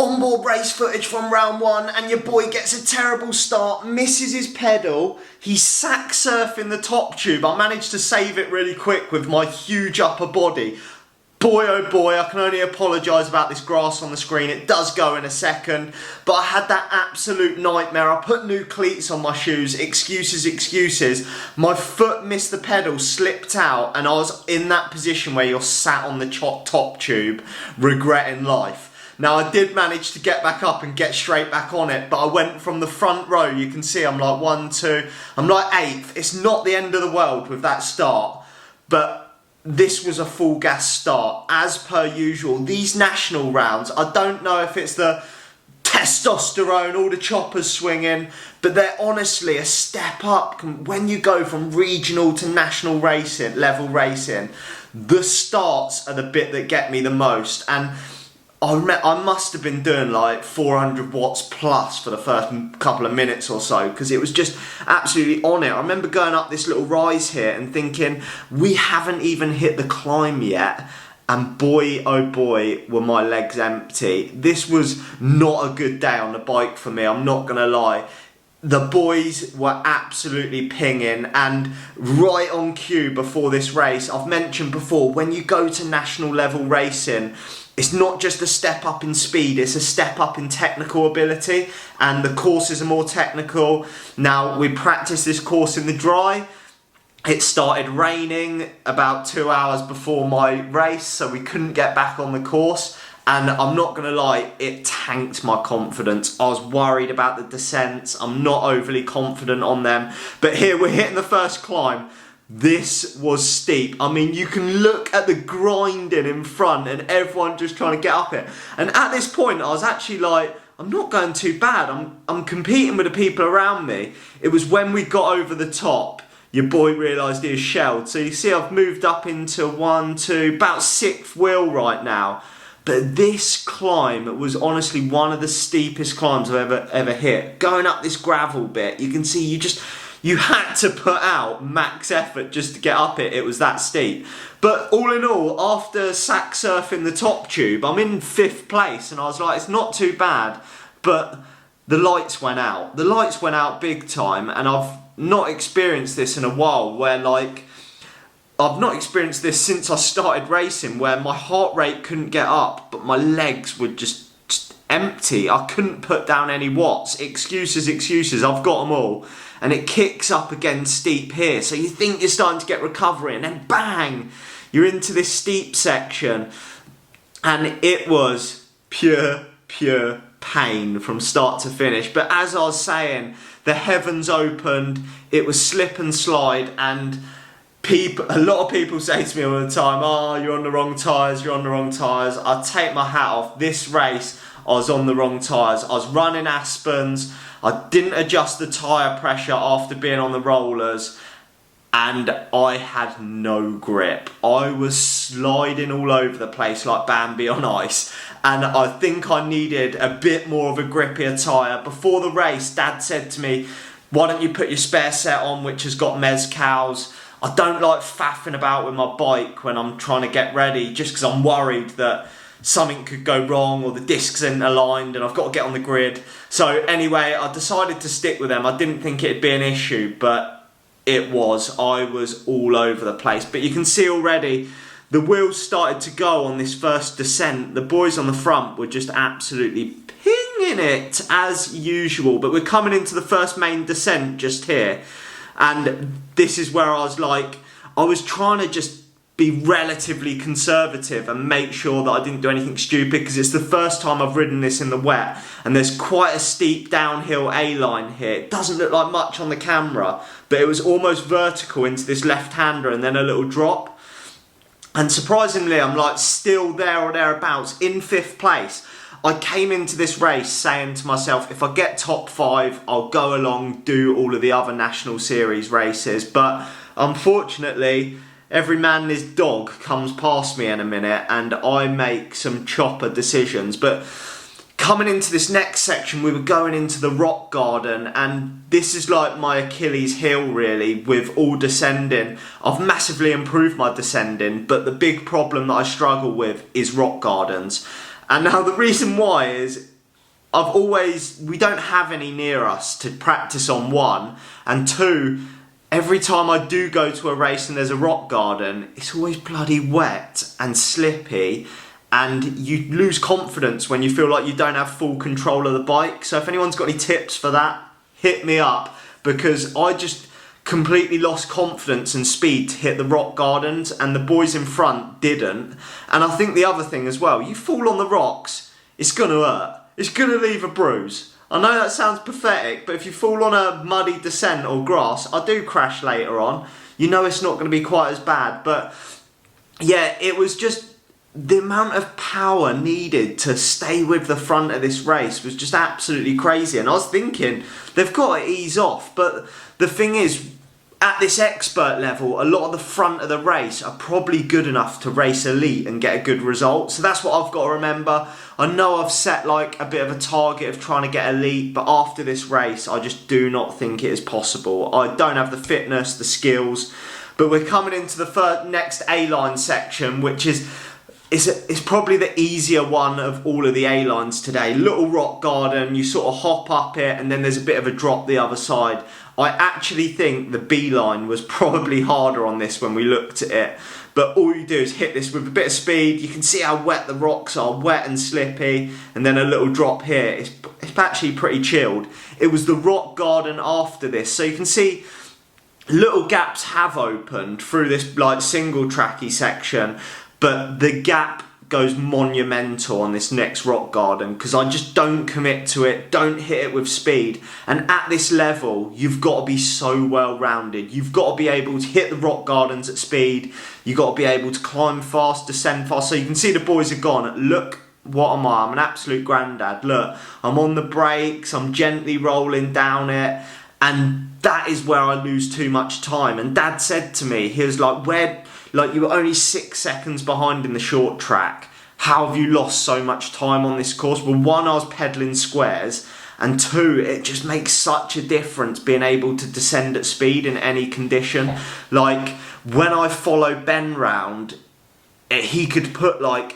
onboard race footage from round one, and your boy gets a terrible start, misses his pedal, he's sack surfing the top tube. I managed to save it really quick with my huge upper body. Boy oh boy, I can only apologise about this grass on the screen, it does go in a second, but I had that absolute nightmare. I put new cleats on my shoes, excuses. My foot missed the pedal, slipped out, and I was in that position where you're sat on the top tube, regretting life. Now I did manage to get back up and get straight back on it, but I went from the front row, you can see I'm like 1, 2, I'm like 8th. It's not the end of the world with that start, but this was a full gas start, as per usual. These national rounds, I don't know if it's the testosterone, all the choppers swinging, but they're honestly a step up. When you go from regional to national racing, level racing, the starts are the bit that get me the most. And I must have been doing like 400 watts plus for the first couple of minutes or so, because it was just absolutely on it. I remember going up this little rise here and thinking, we haven't even hit the climb yet, and boy oh boy were my legs empty. This was not a good day on the bike for me, I'm not gonna lie. The boys were absolutely pinging, and right on cue before this race, I've mentioned before, when you go to national level racing, it's not just a step up in speed, it's a step up in technical ability, and the courses are more technical. Now, we practiced this course in the dry. It started raining about 2 hours before my race, so we couldn't get back on the course. And I'm not gonna lie, it tanked my confidence. I was worried about the descents. I'm not overly confident on them. But here, we're hitting the first climb. This was steep. I mean, you can look at the grinding in front and everyone just trying to get up it. And at this point, I was actually like, I'm not going too bad. I'm competing with the people around me. It was when we got over the top, your boy realised he was shelled. So you see I've moved up into 1, 2, about 6th wheel right now. But this climb was honestly one of the steepest climbs I've ever hit. Going up this gravel bit, you can see you had to put out max effort just to get up it. It was that steep. But all in all, after sack surfing the top tube, I'm in 5th place, and I was like, it's not too bad. But the lights went out. The lights went out big time, and I've not experienced this in a while, where like, I've not experienced this since I started racing, where my heart rate couldn't get up, but my legs were just empty. I couldn't put down any watts. Excuses, I've got them all. And it kicks up again steep here. So you think you're starting to get recovery, and then bang, you're into this steep section. And it was pure pain from start to finish. But as I was saying, the heavens opened, it was slip and slide, and a lot of people say to me all the time, oh, you're on the wrong tyres, I take my hat off. This race, I was on the wrong tyres. I was running Aspens, I didn't adjust the tyre pressure after being on the rollers, and I had no grip. I was sliding all over the place like Bambi on ice, and I think I needed a bit more of a grippier tyre. Before the race, Dad said to me, why don't you put your spare set on, which has got mezcals. I don't like faffing about with my bike when I'm trying to get ready, just because I'm worried that something could go wrong or the discs isn't aligned and I've got to get on the grid. So anyway, I decided to stick with them. I didn't think it'd be an issue, but it was. I was all over the place. But you can see already the wheels started to go on this first descent. The boys on the front were just absolutely pinging it as usual. But we're coming into the first main descent just here. And this is where I was like, I was trying to just be relatively conservative and make sure that I didn't do anything stupid, because it's the first time I've ridden this in the wet, and there's quite a steep downhill A-line here. It doesn't look like much on the camera, but it was almost vertical into this left-hander and then a little drop. And surprisingly, I'm like still there or thereabouts in 5th place. I came into this race saying to myself, if I get top 5, I'll go along, do all of the other National Series races. But unfortunately, every man and his dog comes past me in a minute, and I make some chopper decisions. But coming into this next section, we were going into the rock garden, and this is like my Achilles heel really with all descending. I've massively improved my descending, but the big problem that I struggle with is rock gardens. And now the reason why is we don't have any near us to practice on, one, and two, every time I do go to a race and there's a rock garden, it's always bloody wet and slippy, and you lose confidence when you feel like you don't have full control of the bike. So if anyone's got any tips for that, hit me up, because I just completely lost confidence and speed to hit the rock gardens, and the boys in front didn't. And I think the other thing as well, you fall on the rocks, it's going to hurt. It's going to leave a bruise. I know that sounds pathetic, but if you fall on a muddy descent or grass, I do crash later on. You know it's not going to be quite as bad. But yeah, it was just the amount of power needed to stay with the front of this race was just absolutely crazy. And I was thinking, they've got to ease off. But the thing is, at this expert level, a lot of the front of the race are probably good enough to race elite and get a good result. So that's what I've got to remember. I know I've set like a bit of a target of trying to get elite, but after this race, I just do not think it is possible. I don't have the fitness, the skills, but we're coming into the next A-line section, which is it's probably the easier one of all of the A-lines today. Little rock garden, you sort of hop up it, and then there's a bit of a drop the other side. I actually think the B-line was probably harder on this when we looked at it. But all you do is hit this with a bit of speed. You can see how wet the rocks are, wet and slippy. And then a little drop here. It's actually pretty chilled. It was the rock garden after this. So you can see little gaps have opened through this like single tracky section. But the gap goes monumental on this next rock garden, because I just don't commit to it, don't hit it with speed. And at this level, you've got to be so well rounded. You've got to be able to hit the rock gardens at speed. You've got to be able to climb fast, descend fast. So you can see the boys are gone. Look, what am I? I'm an absolute granddad. Look, I'm on the brakes, I'm gently rolling down it. And that is where I lose too much time. And Dad said to me, he was like, you were only 6 seconds behind in the short track. How have you lost so much time on this course? Well, one, I was pedalling squares, and two, it just makes such a difference being able to descend at speed in any condition. Like, when I follow Ben round, he could put like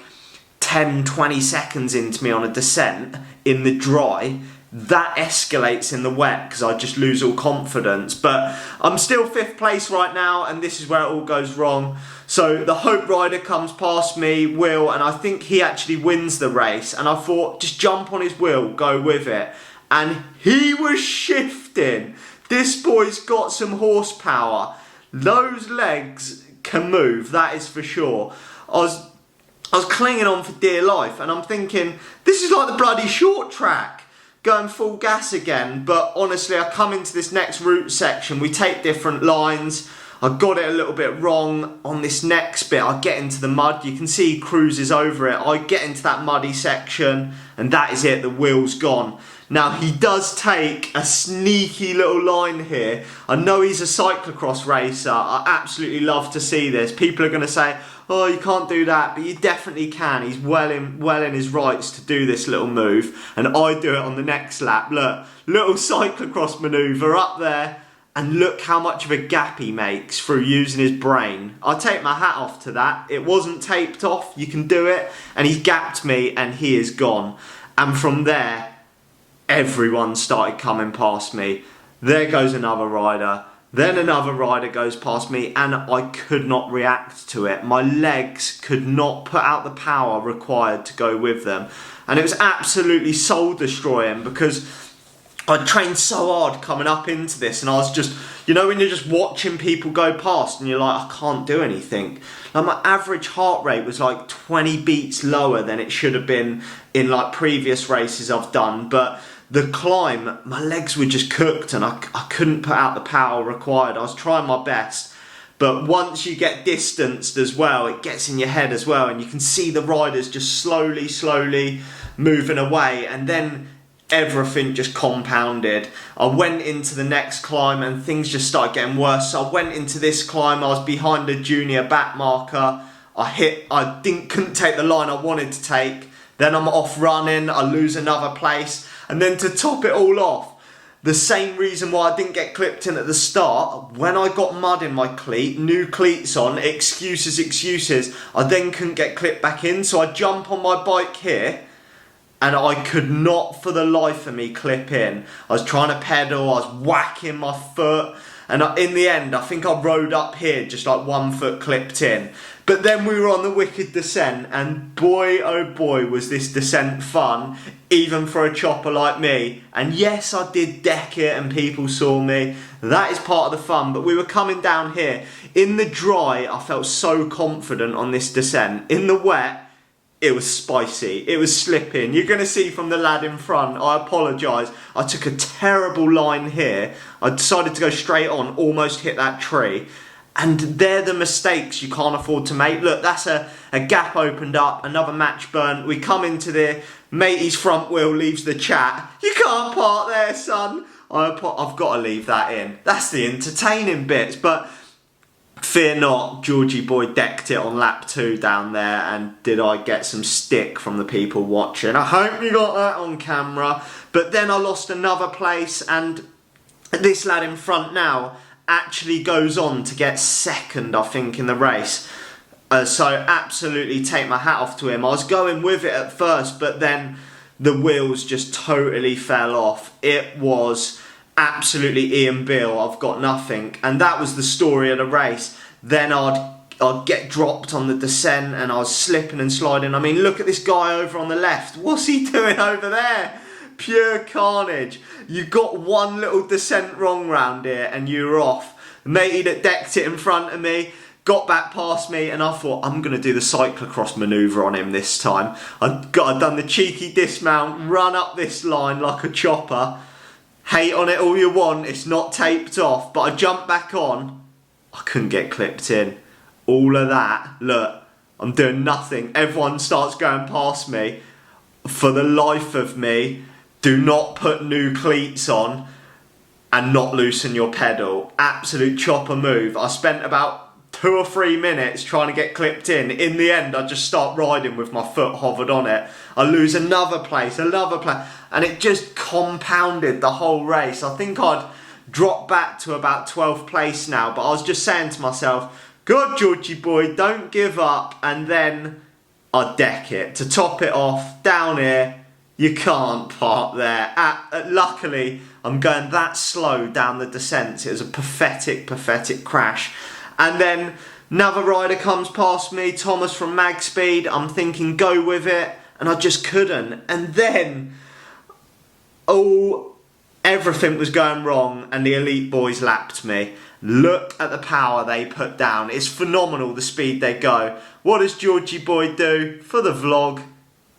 10, 20 seconds into me on a descent in the dry. That escalates in the wet because I just lose all confidence. But I'm still 5th place right now, and this is where it all goes wrong. So the Hope Rider comes past me, Will, and I think he actually wins the race. And I thought, just jump on his wheel, go with it. And he was shifting. This boy's got some horsepower. Those legs can move, that is for sure. I was clinging on for dear life, and I'm thinking, this is like the bloody short track. Going full gas again, but honestly I come into this next route section, we take different lines. I got it a little bit wrong on this next bit. I get into the mud, you can see he cruises over it. I get into that muddy section, and that is it, the wheel's gone. Now he does take a sneaky little line here. I know he's a cyclocross racer, I absolutely love to see this. People are going to say, oh, you can't do that, but you definitely can. He's well in his rights to do this little move, and I do it on the next lap. Look, little cyclocross manoeuvre up there, and look how much of a gap he makes through using his brain. I take my hat off to that. It wasn't taped off, you can do it, and he gapped me, and he is gone. And from there, everyone started coming past me. There goes another rider. Then another rider goes past me, and I could not react to it. My legs could not put out the power required to go with them. And it was absolutely soul destroying, because I trained so hard coming up into this, and I was just, you know when you're just watching people go past and you're like, I can't do anything. Like, my average heart rate was like 20 beats lower than it should have been in like previous races I've done. But the climb, my legs were just cooked, and I couldn't put out the power required. I was trying my best, but once you get distanced as well, it gets in your head as well, and you can see the riders just slowly moving away, and then everything just compounded. I went into the next climb, and things just started getting worse. So I went into this climb, I was behind a junior back marker. I couldn't take the line I wanted to take. Then I'm off running, I lose another place. And then to top it all off, the same reason why I didn't get clipped in at the start, when I got mud in my cleat, new cleats on, excuses, I then couldn't get clipped back in. So I jump on my bike here, and I could not for the life of me clip in. I was trying to pedal, I was whacking my foot, and in the end I think I rode up here just like 1 foot clipped in. But then we were on the wicked descent, and boy oh boy was this descent fun, even for a chopper like me. And yes, I did deck it and people saw me, that is part of the fun. But we were coming down here, in the dry I felt so confident on this descent. In the wet, it was spicy, it was slipping. You're going to see from the lad in front, I apologise, I took a terrible line here. I decided to go straight on, almost hit that tree. And they're the mistakes you can't afford to make. Look, that's a gap opened up, another match burnt. We come into there, matey's front wheel leaves the chat. You can't park there, son. I've got to leave that in. That's the entertaining bits, but fear not, Georgie boy decked it on lap 2 down there, and did I get some stick from the people watching. I hope you got that on camera. But then I lost another place, and this lad in front now actually goes on to get second, I think, in the race. So absolutely take my hat off to him. I was going with it at first, but then the wheels just totally fell off. It was absolutely Ian Beale, I've got nothing. And that was the story of the race. Then I'd get dropped on the descent, and I was slipping and sliding. I mean, look at this guy over on the left. What's he doing over there? Pure carnage. You got one little descent wrong round here and you're off. Matey that decked it in front of me got back past me, and I thought, I'm going to do the cyclocross manoeuvre on him this time. I'd done the cheeky dismount, run up this line like a chopper. Hate on it all you want, it's not taped off, but I jumped back on. I couldn't get clipped in. All of that, look, I'm doing nothing. Everyone starts going past me. For the life of me, do not put new cleats on and not loosen your pedal. Absolute chopper move. I spent about 2 or 3 minutes trying to get clipped in. In the end, I just start riding with my foot hovered on it. I lose another place, and it just compounded the whole race. I think I'd dropped back to about 12th place now, but I was just saying to myself, God, Georgie boy, don't give up. And then I deck it. To top it off, down here, you can't park there. Luckily, I'm going that slow down the descents. It was a pathetic crash. And then another rider comes past me, Thomas from Magspeed. I'm thinking, go with it, and I just couldn't. And then, everything was going wrong, and the elite boys lapped me. Look at the power they put down. It's phenomenal, the speed they go. What does Georgie boy do for the vlog?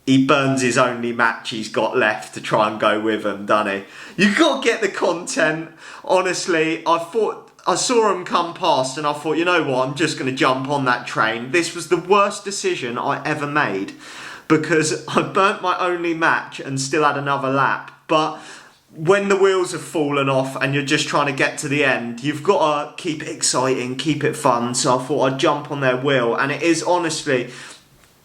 He burns his only match he's got left to try and go with them, doesn't he? You got to get the content. Honestly, I saw him come past and I thought, you know what, I'm just going to jump on that train. This was the worst decision I ever made, because I burnt my only match and still had another lap. But when the wheels have fallen off and you're just trying to get to the end, you've got to keep it exciting, keep it fun. So I thought I'd jump on their wheel, and it is honestly,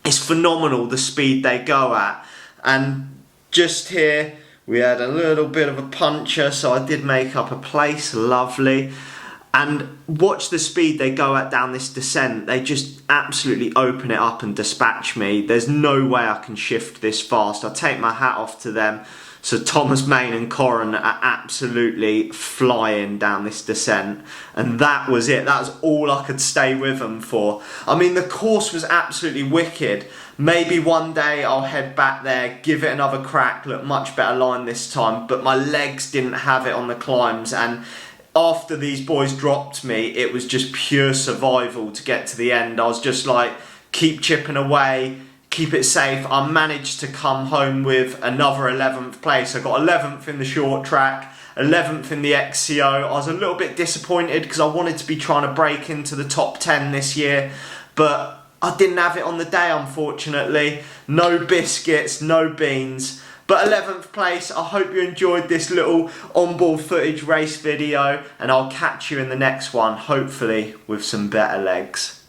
it's phenomenal the speed they go at. And just here we had a little bit of a puncture, so I did make up a place, lovely. And watch the speed they go at down this descent. They just absolutely open it up and dispatch me. There's no way I can shift this fast. I take my hat off to them. So Thomas Main and Corin are absolutely flying down this descent. And that was it. That was all I could stay with them for. I mean, the course was absolutely wicked. Maybe one day I'll head back there, give it another crack, look much better line this time. But my legs didn't have it on the climbs, and after these boys dropped me, it was just pure survival to get to the end. I was just like, keep chipping away, keep it safe. I managed to come home with another 11th place. I got 11th in the short track, 11th in the XCO. I was a little bit disappointed because I wanted to be trying to break into the top 10 this year, but I didn't have it on the day, unfortunately. No biscuits, no beans. But 11th place. I hope you enjoyed this little onboard footage race video, and I'll catch you in the next one, hopefully with some better legs.